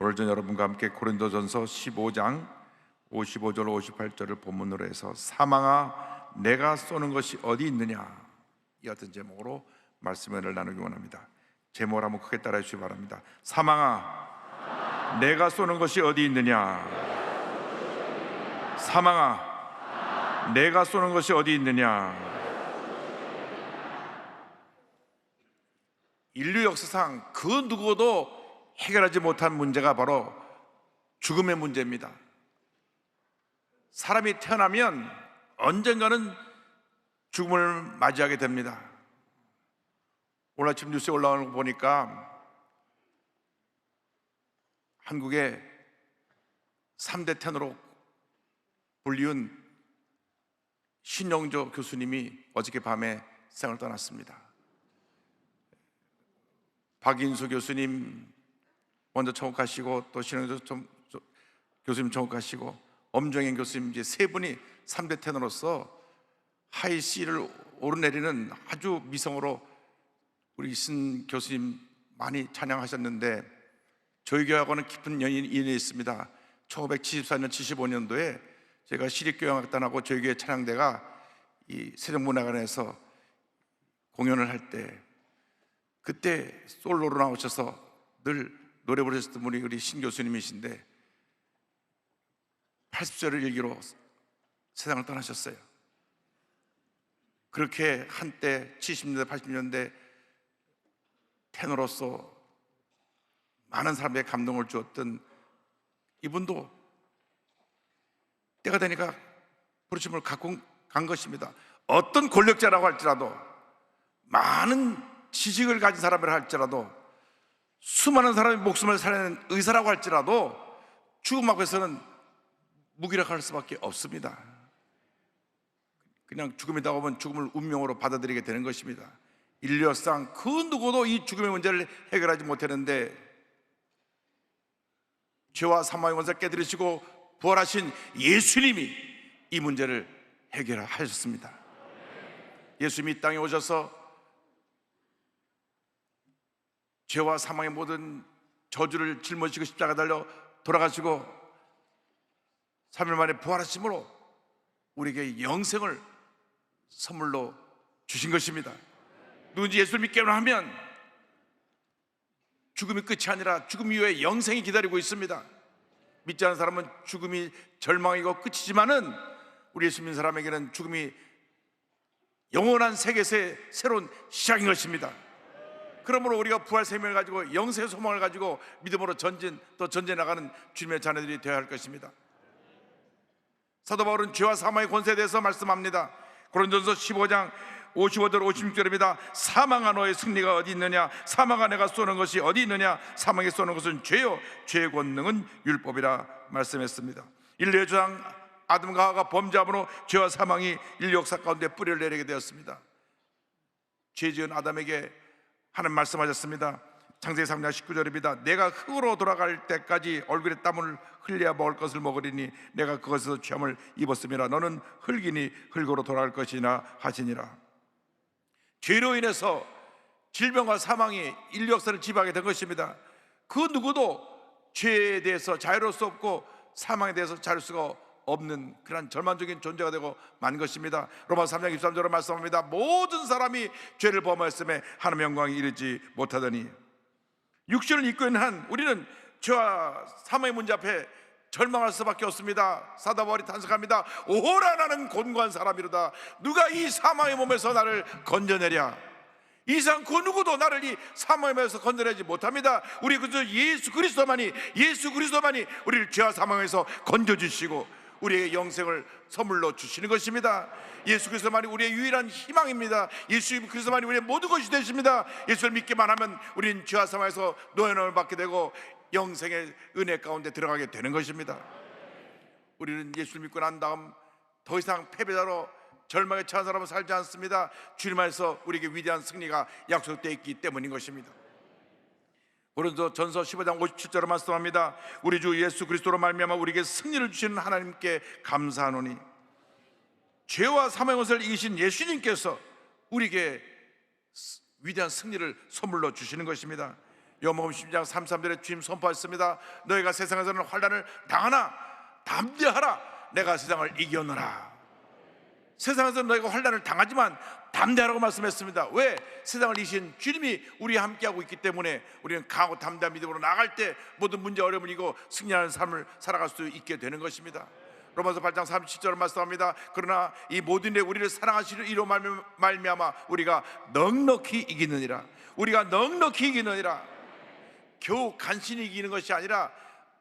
오늘 전 여러분과 함께 고린도전서 15장 55절 58절을 본문으로 해서 사망아 내가 쏘는 것이 어디 있느냐, 이 같은 제목으로 말씀을 나누기 원합니다. 제목을 한번 크게 따라해 주시기 바랍니다. 사망아 내가 쏘는 것이 어디 있느냐, 사망아 내가 쏘는 것이 어디 있느냐. 인류 역사상 그 누구도 해결하지 못한 문제가 바로 죽음의 문제입니다. 사람이 태어나면 언젠가는 죽음을 맞이하게 됩니다. 오늘 아침 뉴스에 올라오는 거 보니까 한국의 3대 테너로 불리운 신영조 교수님이 어저께 밤에 세상을 떠났습니다. 박인수 교수님 먼저 청국하시고, 또 신영조 교수님 청국하시고, 엄정현 교수님, 이제 세 분이 3대 테너로서 하이 C를 오르내리는 아주 미성으로 우리 신 교수님 많이 찬양하셨는데, 저희 교회하고는 깊은 인연이 있습니다. 1974년 75년도에 제가 시립교향악단하고 저희 교회 찬양대가 이 세종문화관에서 공연을 할 때, 그때 솔로로 나오셔서 늘 노래 부르셨던 분이 우리 신 교수님이신데 80세를 일기로 세상을 떠나셨어요. 그렇게 한때 70년대 80년대 테너로서 많은 사람에게 감동을 주었던 이분도 때가 되니까 부르심을 갖고 간 것입니다. 어떤 권력자라고 할지라도, 많은 지식을 가진 사람이라 할지라도, 수많은 사람의 목숨을 살리는 의사라고 할지라도 죽음 앞에서는 무기력할 수밖에 없습니다. 그냥 죽음이다 보면 죽음을 운명으로 받아들이게 되는 것입니다. 인류 역사상 그 누구도 이 죽음의 문제를 해결하지 못했는데 죄와 사망의 권세를 깨뜨리시고 부활하신 예수님이 이 문제를 해결하셨습니다. 예수님이 이 땅에 오셔서 죄와 사망의 모든 저주를 짊어지고 십자가 달려 돌아가시고 3일 만에 부활하심으로 우리에게 영생을 선물로 주신 것입니다. 누군지 예수를 믿기만 하면 죽음이 끝이 아니라 죽음 이후에 영생이 기다리고 있습니다. 믿지 않는 사람은 죽음이 절망이고 끝이지만은 우리 예수 믿는 사람에게는 죽음이 영원한 세계에서의 새로운 시작인 것입니다. 그러므로 우리가 부활 생명을 가지고 영생의 소망을 가지고 믿음으로 또 전진해 나가는 주님의 자녀들이 되어야 할 것입니다. 사도 바울은 죄와 사망의 권세에 대해서 말씀합니다. 고린도전서 15장 55절 56절입니다. 사망아 너의 승리가 어디 있느냐, 사망아 내가 쏘는 것이 어디 있느냐, 사망에 쏘는 것은 죄요 죄의 권능은 율법이라 말씀했습니다. 인류의 조상 아담과 하와가 범죄함으로 죄와 사망이 인류 역사 가운데 뿌리를 내리게 되었습니다. 죄 지은 아담에게 하나님 말씀하셨습니다. 창세기 3장 19절입니다. 내가 흙으로 돌아갈 때까지 얼굴에 땀을 흘려야 먹을 것을 먹으리니 내가 그것에서 취함을 입었음이라. 너는 흙이니 흙으로 돌아갈 것이나 하시니라. 죄로 인해서 질병과 사망이 인류 역사를 지배하게 된 것입니다. 그 누구도 죄에 대해서 자유로울 수 없고 사망에 대해서 자유로울 수가 없는 그런 절망적인 존재가 되고 만 것입니다. 로마서 3장 23절로 말씀합니다. 모든 사람이 죄를 범하였음에 하나님의 영광에 이르지 못하더니. 육신을 입고 있는 한 우리는 죄와 사망의 문제 앞에 절망할 수밖에 없습니다. 사도 바울이 탄식합니다. 오호라 나는 곤고한 사람이로다. 누가 이 사망의 몸에서 나를 건져내랴. 이상 그 누구도 나를 이 사망의 몸에서 건져내지 못합니다. 우리 그저 예수 그리스도만이 우리를 죄와 사망에서 건져주시고 우리에게 영생을 선물로 주시는 것입니다. 예수 그리스도만이 우리의 유일한 희망입니다. 예수 그리스도만이 우리의 모든 것이 되십니다. 예수를 믿기만 하면 우리는 죄와 사망에서 노예노를 받게 되고 영생의 은혜 가운데 들어가게 되는 것입니다. 우리는 예수를 믿고 난 다음 더 이상 패배자로 절망에 처한 사람은 살지 않습니다. 주님 안에서 우리에게 위대한 승리가 약속되어 있기 때문인 것입니다. 고린도전서 15장 57절로 말씀합니다. 우리 주 예수 그리스도로 말미암아 우리에게 승리를 주시는 하나님께 감사하노니 죄와 사망의 것을 이기신 예수님께서 우리에게 위대한 승리를 선물로 주시는 것입니다. 요한복음 10장 33절에 주님 선포하셨습니다. 너희가 세상에서는 환난을 당하나 담대하라, 내가 세상을 이겼노라. 세상에서 너희가 환난을 당하지만 담대하라고 말씀했습니다. 왜? 세상을 이기신 주님이 우리와 함께하고 있기 때문에 우리는 강하고 담대한 믿음으로 나아갈 때 모든 문제 어려움을 이기고 승리하는 삶을 살아갈 수 있게 되는 것입니다. 로마서 8장 37절을 말씀합니다. 그러나 이 모든 일에 우리를 사랑하시는 이로 말미암아 우리가 넉넉히 이기느니라. 우리가 넉넉히 이기느니라. 겨우 간신히 이기는 것이 아니라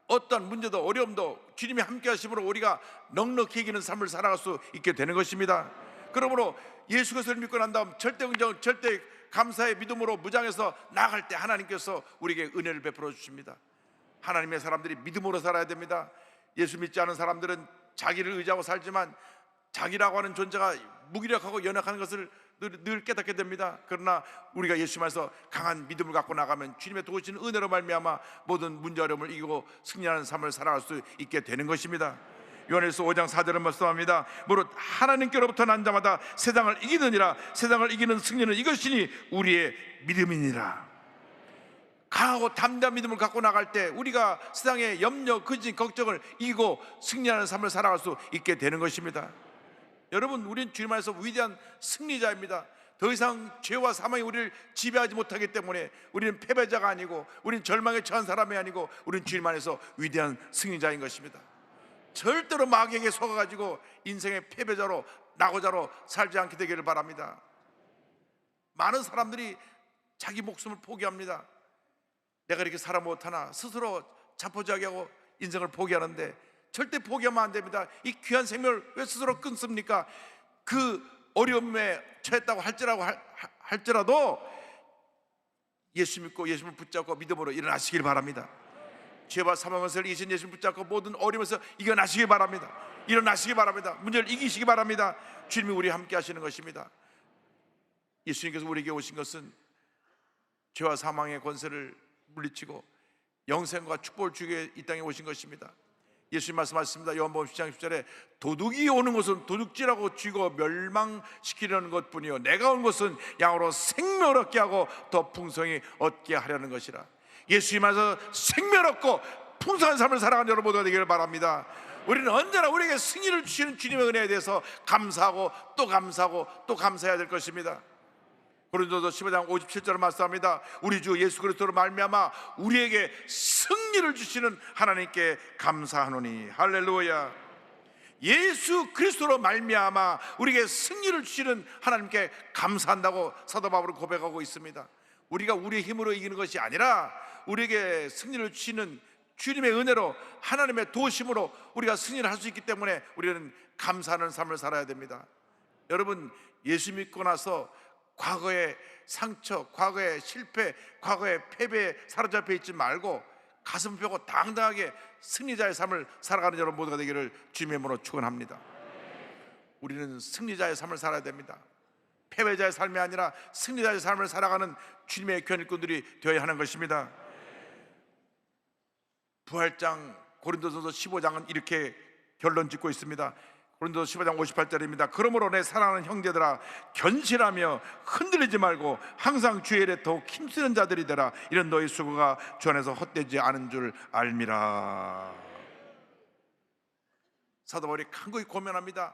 어떤 문제도 어려움도 주님이 함께 하심으로 우리가 넉넉히 이기는 삶을 살아갈 수 있게 되는 것입니다. 그러므로 예수 그리스도를 믿고 난 다음 절대 긍정, 절대 감사의 믿음으로 무장해서 나아갈 때 하나님께서 우리에게 은혜를 베풀어 주십니다. 하나님의 사람들이 믿음으로 살아야 됩니다. 예수 믿지 않은 사람들은 자기를 의지하고 살지만 자기라고 하는 존재가 무기력하고 연약한 것을 늘 깨닫게 됩니다. 그러나 우리가 예수님께서 강한 믿음을 갖고 나가면 주님의 도우시는 은혜로 말미암아 모든 문제 어려움을 이기고 승리하는 삶을 살아갈 수 있게 되는 것입니다. 요한일서 5장 4절은 말씀합니다. 무릇 하나님께로부터 난 자마다 세상을 이기느니라. 세상을 이기는 승리는 이것이니 우리의 믿음이니라. 강하고 담대한 믿음을 갖고 나갈 때 우리가 세상의 염려, 근심, 걱정을 이기고 승리하는 삶을 살아갈 수 있게 되는 것입니다. 여러분, 우리는 주님 안에서 위대한 승리자입니다. 더 이상 죄와 사망이 우리를 지배하지 못하기 때문에 우리는 패배자가 아니고 우리는 절망에 처한 사람이 아니고 우리는 주님 안에서 위대한 승리자인 것입니다. 절대로 마귀에게 속아가지고 인생의 패배자로 낙오자로 살지 않게 되기를 바랍니다. 많은 사람들이 자기 목숨을 포기합니다. 내가 이렇게 살아 못하나 스스로 자포자기하고 인생을 포기하는데 절대 포기하면 안 됩니다. 이 귀한 생명을 왜 스스로 끊습니까? 그 어려움에 처했다고 할지라도 예수 믿고 예수를 붙잡고 믿음으로 일어나시길 바랍니다. 죄와 사망을 이기신 예수를 붙잡고 모든 어려움에서 이겨나시기 바랍니다. 일어나시기 바랍니다. 문제를 이기시기 바랍니다. 주님이 우리와 함께 하시는 것입니다. 예수님께서 우리에게 오신 것은 죄와 사망의 권세를 물리치고 영생과 축복을 주기 위해 이 땅에 오신 것입니다. 예수님 말씀하셨습니다. 요한복음 10장 10절에 도둑이 오는 것은 도둑질하고 쥐고 멸망시키려는 것뿐이요 내가 온 것은 양으로 생명을 얻게 하고 더 풍성히 얻게 하려는 것이라. 예수님 안에서 생명 얻고 풍성한 삶을 살아가는 여러분 모두가 되기를 바랍니다. 우리는 언제나 우리에게 승리를 주시는 주님의 은혜에 대해서 감사하고 또 감사하고 또 감사해야 될 것입니다. 고린도서 15장 57절을 말씀합니다. 우리 주 예수 그리스도로 말미암아 우리에게 승리를 주시는 하나님께 감사하노니. 할렐루야. 예수 그리스도로 말미암아 우리에게 승리를 주시는 하나님께 감사한다고 사도 바울은 고백하고 있습니다. 우리가 우리의 힘으로 이기는 것이 아니라 우리에게 승리를 주시는 주님의 은혜로 하나님의 도우심으로 우리가 승리를 할 수 있기 때문에 우리는 감사하는 삶을 살아야 됩니다. 여러분, 예수 믿고 나서 과거의 상처, 과거의 실패, 과거의 패배에 사로잡혀 있지 말고 가슴 펴고 당당하게 승리자의 삶을 살아가는 여러분 모두가 되기를 주님의 이름으로 축원합니다. 우리는 승리자의 삶을 살아야 됩니다. 패배자의 삶이 아니라 승리자의 삶을 살아가는 주님의 견일꾼들이 되어야 하는 것입니다. 부활장 고린도전서 15장은 이렇게 결론 짓고 있습니다. 고린도서 15장 58절입니다. 그러므로 내 사랑하는 형제들아 견실하며 흔들리지 말고 항상 주의 일에 더욱 힘쓰는 자들이 되라. 이런 너희 수고가 주 안에서 헛되지 않은 줄 알미라. 사도 바울이 간곡히 고면합니다.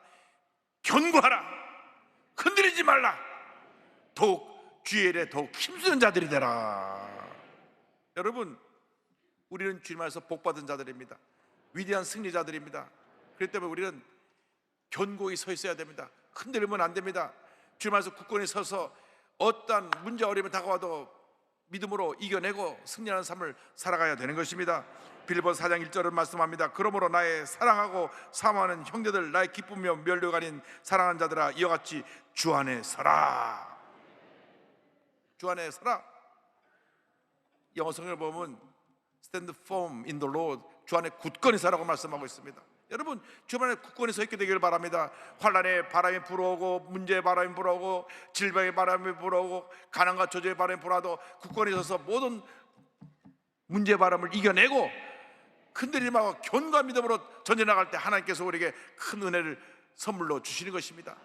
견고하라, 흔들리지 말라, 더욱 주의 일에 더욱 힘쓰는 자들이 되라. 여러분, 우리는 주님 안에서 복받은 자들입니다. 위대한 승리자들입니다. 그렇기 때문에 우리는 견고히 서 있어야 됩니다. 흔들리면 안 됩니다. 주님 안에서 굳건히 서서 어떠한 문제 어려움이 다가와도 믿음으로 이겨내고 승리하는 삶을 살아가야 되는 것입니다. 빌립보서 4장 1절을 말씀합니다. 그러므로 나의 사랑하고 사모하는 형제들, 나의 기쁘며 면류가 아닌 사랑하는 자들아 이와 같이 주 안에 서라. 주 안에 서라. 영어 성경을 보면 Stand firm in the Lord, 주 안에 굳건히 서라고 말씀하고 있습니다. 여러분, 주 안에 굳건히 서 있게 되기를 바랍니다. 환난의 바람이 불어오고 문제의 바람이 불어오고 질병의 바람이 불어오고 가난과 저주의 바람이 불어와도 굳건히 서서 모든 문제의 바람을 이겨내고 흔들리지 말고 견고한 믿음으로 전진나갈 때 하나님께서 우리에게 큰 은혜를 선물로 주시는 것입니다.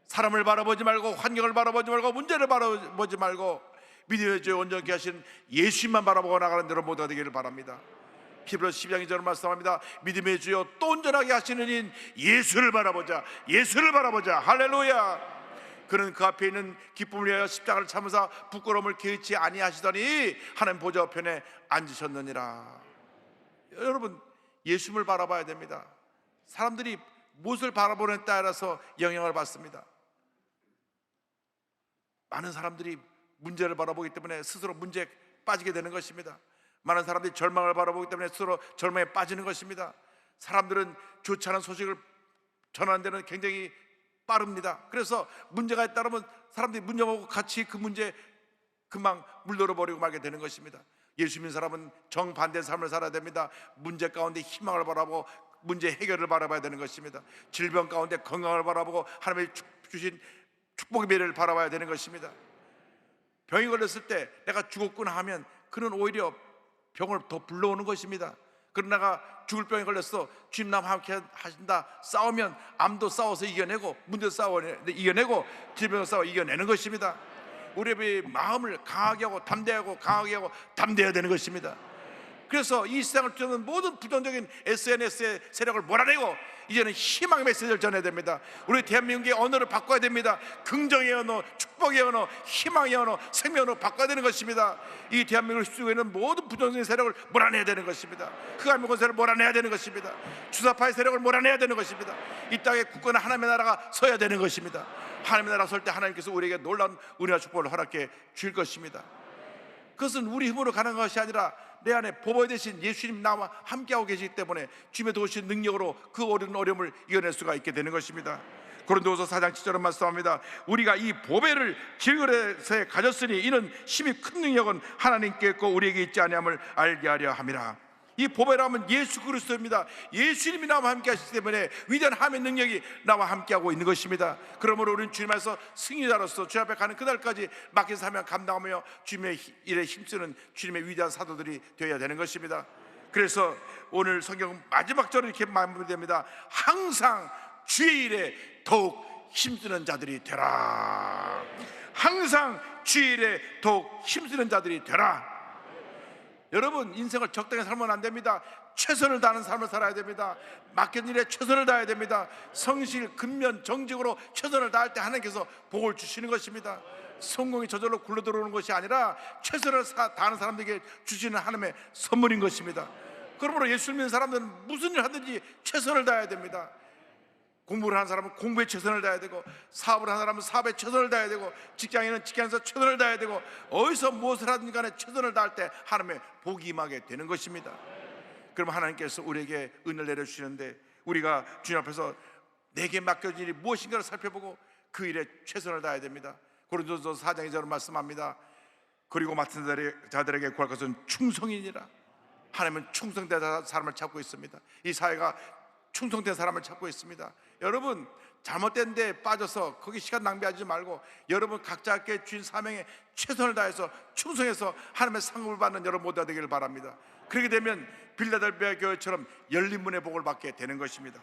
사람을 바라보지 말고 환경을 바라보지 말고 문제를 바라보지 말고 믿음의 주 온전케 하신 예수님만 바라보고 나가는 여러분 모두가 되기를 바랍니다. 히브리서 12장 2절 말씀합니다. 믿음의 주여 또 온전하게 하시는 인 예수를 바라보자. 예수를 바라보자. 할렐루야. 그는 그 앞에 있는 기쁨을 위하여 십자가를 참으사 부끄러움을 개의치 아니하시더니 하나님 보좌 우편에 앉으셨느니라. 여러분, 예수를 바라봐야 됩니다. 사람들이 무엇을 바라보느냐에 따라서 영향을 받습니다. 많은 사람들이 문제를 바라보기 때문에 스스로 문제에 빠지게 되는 것입니다. 많은 사람들이 절망을 바라보기 때문에 스스로 절망에 빠지는 것입니다. 사람들은 좋지 않은 소식을 전하는 데는 굉장히 빠릅니다. 그래서 문제가 있다면 사람들이 문제 보고 같이 그 문제에 금방 물들어 버리고 말게 되는 것입니다. 예수 믿는 사람은 정반대의 삶을 살아야 됩니다. 문제 가운데 희망을 바라보고 문제 해결을 바라봐야 되는 것입니다. 질병 가운데 건강을 바라보고 하나님의 주신 축복의 미래를 바라봐야 되는 것입니다. 병이 걸렸을 때 내가 죽었구나 하면 그는 오히려 병을 더 불러오는 것입니다. 그러나 내가 죽을 병에 걸렸어, 주님 나와 함께 하신다, 싸우면 암도 싸워서 이겨내고 문제도 싸워 이겨내고 질병도 싸워 이겨내는 것입니다. 우리의 마음을 강하게 하고 담대하고 강하게 하고 담대해야 되는 것입니다. 그래서 이 세상을 주는 모든 부정적인 SNS의 세력을 몰아내고 이제는 희망의 메시지를 전해야 됩니다. 우리 대한민국의 언어를 바꿔야 됩니다. 긍정의 언어, 축복의 언어, 희망의 언어, 생명의 언어 바꿔야 되는 것입니다. 이 대한민국을 휩쓸고 있는 모든 부정적인 세력을 몰아내야 되는 것입니다. 흑암의 권세를 몰아내야 되는 것입니다. 주사파의 세력을 몰아내야 되는 것입니다. 이 땅에 굳건한 하나님의 나라가 서야 되는 것입니다. 하나님의 나라가 설 때 하나님께서 우리에게 놀라운 은혜와 축복을 허락해 줄 것입니다. 그것은 우리 힘으로 가는 것이 아니라 내 안에 보배 되신 예수님 나와 함께하고 계시기 때문에 주님의 도우신 능력으로 그 어려움을 이겨낼 수가 있게 되는 것입니다. 고린도후서 4장 7절은 말씀합니다. 우리가 이 보배를 질그릇에 가졌으니 이는 심히 큰 능력은 하나님께 있고 우리에게 있지 아니함을 알게 하려 함이라. 이 보배라면 예수 그리스도입니다. 예수님이 나와 함께 하시기 때문에 위대한 하나님의 능력이 나와 함께하고 있는 것입니다. 그러므로 우리는 주님 안에서 승리자로서 주 앞에 가는 그날까지 맡긴 사명 감당하며 주님의 일에 힘쓰는 주님의 위대한 사도들이 되어야 되는 것입니다. 그래서 오늘 성경 마지막 절은 이렇게 마무리됩니다. 항상 주의 일에 더욱 힘쓰는 자들이 되라. 항상 주의 일에 더욱 힘쓰는 자들이 되라. 여러분, 인생을 적당히 살면 안 됩니다. 최선을 다하는 삶을 살아야 됩니다. 맡긴 일에 최선을 다해야 됩니다. 성실, 근면, 정직으로 최선을 다할 때 하나님께서 복을 주시는 것입니다. 성공이 저절로 굴러들어오는 것이 아니라 최선을 다하는 사람들에게 주시는 하나님의 선물인 것입니다. 그러므로 예수 믿는 사람들은 무슨 일 하든지 최선을 다해야 됩니다. 공부를 하는 사람은 공부에 최선을 다해야 되고, 사업을 하는 사람은 사업에 최선을 다해야 되고, 직장인은 직장에서 최선을 다해야 되고, 어디서 무엇을 하든 간에 최선을 다할 때 하나님의 복이 임하게 되는 것입니다. 그럼 하나님께서 우리에게 은혜를 내려주시는데 우리가 주님 앞에서 내게 맡겨진 일이 무엇인가를 살펴보고 그 일에 최선을 다해야 됩니다. 고린도서 4장 2절은 말씀합니다. 그리고 맡은 자들에게 구할 것은 충성이니라. 하나님은 충성된 사람을 찾고 있습니다. 이 사회가 충성된 사람을 찾고 있습니다. 여러분, 잘못된 데 빠져서 거기 시간 낭비하지 말고 여러분 각자께 주신 사명에 최선을 다해서 충성해서 하나님의 상급을 받는 여러분 모두가 되기를 바랍니다. 그렇게 되면 빌라델비아 교회처럼 열린 문의 복을 받게 되는 것입니다.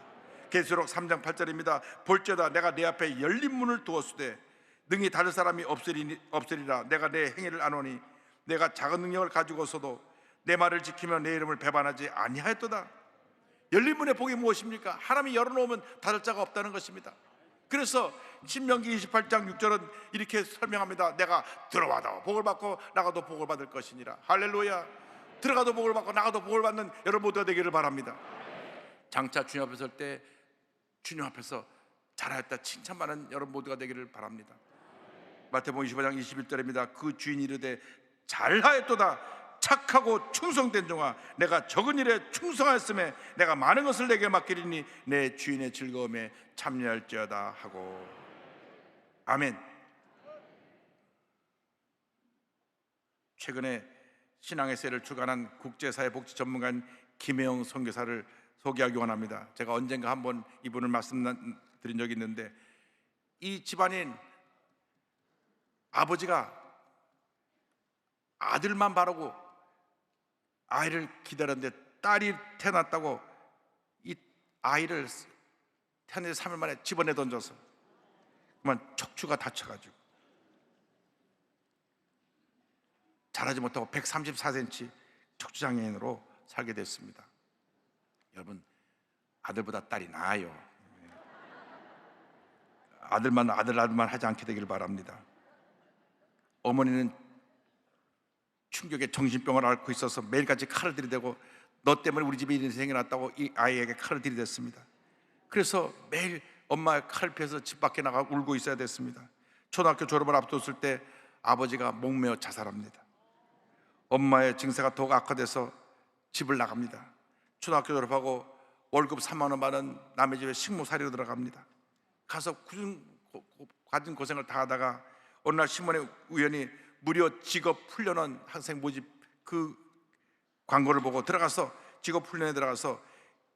계시록 3장 8절입니다. 볼지어다 내가 내 앞에 열린 문을 두었으되 능히 닫을 사람이 없으리라. 내가 내 행위를 아노니 내가 작은 능력을 가지고서도 내 말을 지키며 내 이름을 배반하지 아니하였도다. 열린 문의 복이 무엇입니까? 하나님이 열어놓으면 닫을 자가 없다는 것입니다. 그래서 신명기 28장 6절은 이렇게 설명합니다. 내가 들어와도 복을 받고 나가도 복을 받을 것이니라. 할렐루야. 들어가도 복을 받고 나가도 복을 받는 여러분 모두가 되기를 바랍니다. 장차 주님 앞에 설 때 주님 앞에서 잘하였다 칭찬받는 여러분 모두가 되기를 바랍니다. 마태복음 25장 21절입니다. 그 주인이 이르되 잘하였도다 착하고 충성된 종아, 내가 적은 일에 충성하였음에 내가 많은 것을 내게 맡기리니 내 주인의 즐거움에 참여할지어다 하고. 아멘. 최근에 신앙의 세를 주관한 국제사회복지 전문가인 김혜영 선교사를 소개하기 원합니다. 제가 언젠가 한번 이분을 말씀드린 적이 있는데, 이 집안인 아버지가 아들만 바라고 아이를 기다렸는데 딸이 태어났다고 이 아이를 태어난 3일 만에 집어내 던져서 그만 척추가 다쳐가지고 자라지 못하고 134cm 척추장애인으로 살게 됐습니다. 여러분, 아들보다 딸이 나아요. 아들만 하지 않게 되길 바랍니다. 어머니는 충격에 정신병을 앓고 있어서 매일같이 칼을 들이대고, 너 때문에 우리 집에 이런 일이 생겨났다고 이 아이에게 칼을 들이댔습니다. 그래서 매일 엄마의 칼을 피해서 집 밖에 나가 울고 있어야 됐습니다. 초등학교 졸업을 앞뒀을 때 아버지가 목매어 자살합니다. 엄마의 증세가 더욱 악화돼서 집을 나갑니다. 초등학교 졸업하고 월급 3만 원 받은 남의 집에 식모살이로 들어갑니다. 가서 가진 고생을 다 하다가 어느 날 신문에 우연히 무료 직업 훈련원 학생 모집 그 광고를 보고 들어가서 직업 훈련에 들어가서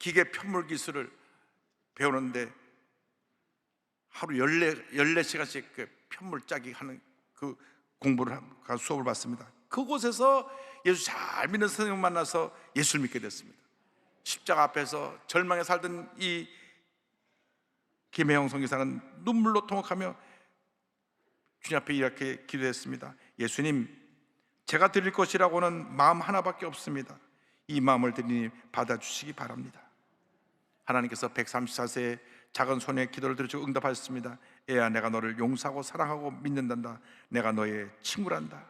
기계 편물 기술을 배우는데 하루 14시간씩 그 편물 짜기 하는 그 공부를 수업을 받습니다. 그곳에서 예수 잘 믿는 선생님을 만나서 예수를 믿게 됐습니다. 십자가 앞에서 절망에 살던 이 김혜영 선교사는 눈물로 통곡하며 주님 앞에 이렇게 기도했습니다. 예수님, 제가 드릴 것이라고는 마음 하나밖에 없습니다. 이 마음을 드리니 받아주시기 바랍니다. 하나님께서 134세의 작은 소녀의 기도를 들으시고 응답하셨습니다. 애야, 내가 너를 용서하고 사랑하고 믿는단다. 내가 너의 친구란다.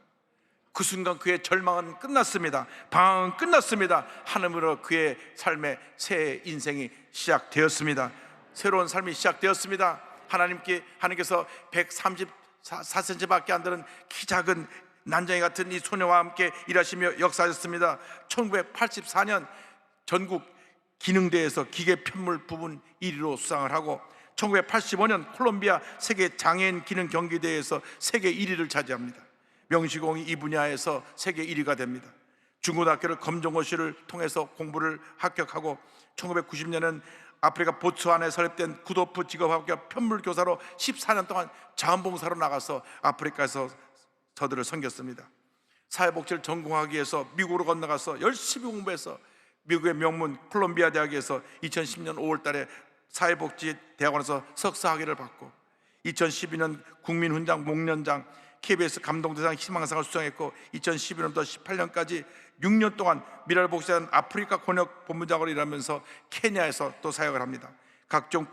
그 순간 그의 절망은 끝났습니다. 방황은 끝났습니다. 하늘으로 그의 삶의 새 인생이 시작되었습니다. 새로운 삶이 시작되었습니다. 하나님께서 134cm밖에 안 되는 키 작은 난장이 같은 이 소녀와 함께 일하시며 역사하셨습니다. 1984년 전국 기능대회에서 기계 편물 부분 1위로 수상을 하고 1985년 콜롬비아 세계 장애인 기능 경기대회에서 세계 1위를 차지합니다. 명시공이 이 분야에서 세계 1위가 됩니다. 중고등학교를 검정고시를 통해서 공부를 합격하고 1990년에는 아프리카 보츠와나에 설립된 구도프 직업합격 편물교사로 14년 동안 자원봉사로 나가서 아프리카에서 저들을 섬겼습니다. 사회복지를 전공하기 위해서 미국으로 건너가서 열심히 공부해서 미국의 명문 콜롬비아 대학에서 2010년 5월 달에 사회복지대학원에서 석사학위를 받고 2012년 국민훈장 목련장 KBS 감동대상 희망상을 수상했고 2012년부터 18년까지 6년 동안 미랄복지단 아프리카 권역 본부장으로 일하면서 케냐에서 또 사역을 합니다. 각종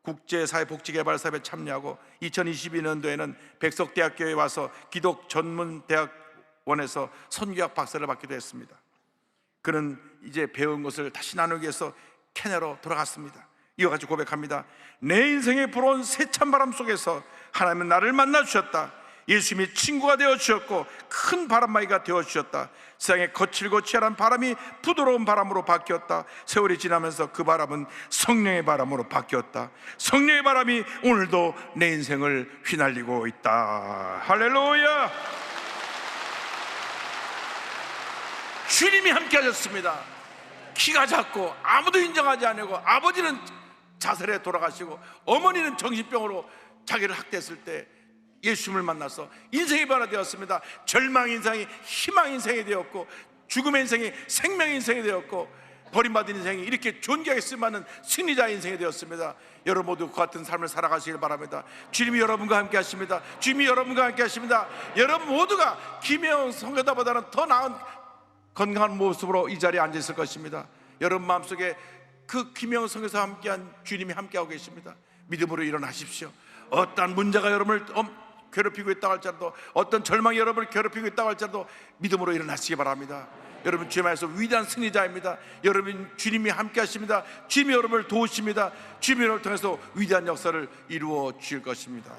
국제사회복지개발사업에 참여하고 2022년도에는 백석대학교에 와서 기독 전문대학원에서 선교학 박사를 받기도 했습니다. 그는 이제 배운 것을 다시 나누기 위해서 케냐로 돌아갔습니다. 이와 같이 고백합니다. 내 인생의 불어온 세찬 바람 속에서 하나님은 나를 만나 주셨다. 예수님이 친구가 되어 주셨고 큰 바람막이가 되어 주셨다. 세상에 거칠고 치열한 바람이 부드러운 바람으로 바뀌었다. 세월이 지나면서 그 바람은 성령의 바람으로 바뀌었다. 성령의 바람이 오늘도 내 인생을 휘날리고 있다. 할렐루야. 주님이 함께 하셨습니다. 키가 작고 아무도 인정하지 않고 아버지는 자살에 돌아가시고 어머니는 정신병으로 자기를 학대했을 때 예수님을 만나서 인생이 변화되었습니다. 절망 인생이 희망 인생이 되었고 죽음의 인생이 생명 인생이 되었고 버림받은 인생이 이렇게 존귀하게 쓰임받는 승리자 인생이 되었습니다. 여러분 모두 그 같은 삶을 살아가시길 바랍니다. 주님이 여러분과 함께 하십니다. 주님이 여러분과 함께 하십니다. 여러분 모두가 김혜영 선교사보다는 더 나은 건강한 모습으로 이 자리에 앉아 있을 것입니다. 여러분 마음속에 그 김혜영 선교사와 함께한 주님이 함께하고 계십니다. 믿음으로 일어나십시오. 어떠한 문제가 여러분을 괴롭히고 있다고 할지라도 어떤 절망이 여러분을 괴롭히고 있다고 할지라도 믿음으로 일어나시기 바랍니다. 여러분 주님 안에서 위대한 승리자입니다. 여러분 주님이 함께 하십니다. 주님이 여러분을 도우십니다. 주님이 여러분을 통해서 위대한 역사를 이루어 주실 것입니다.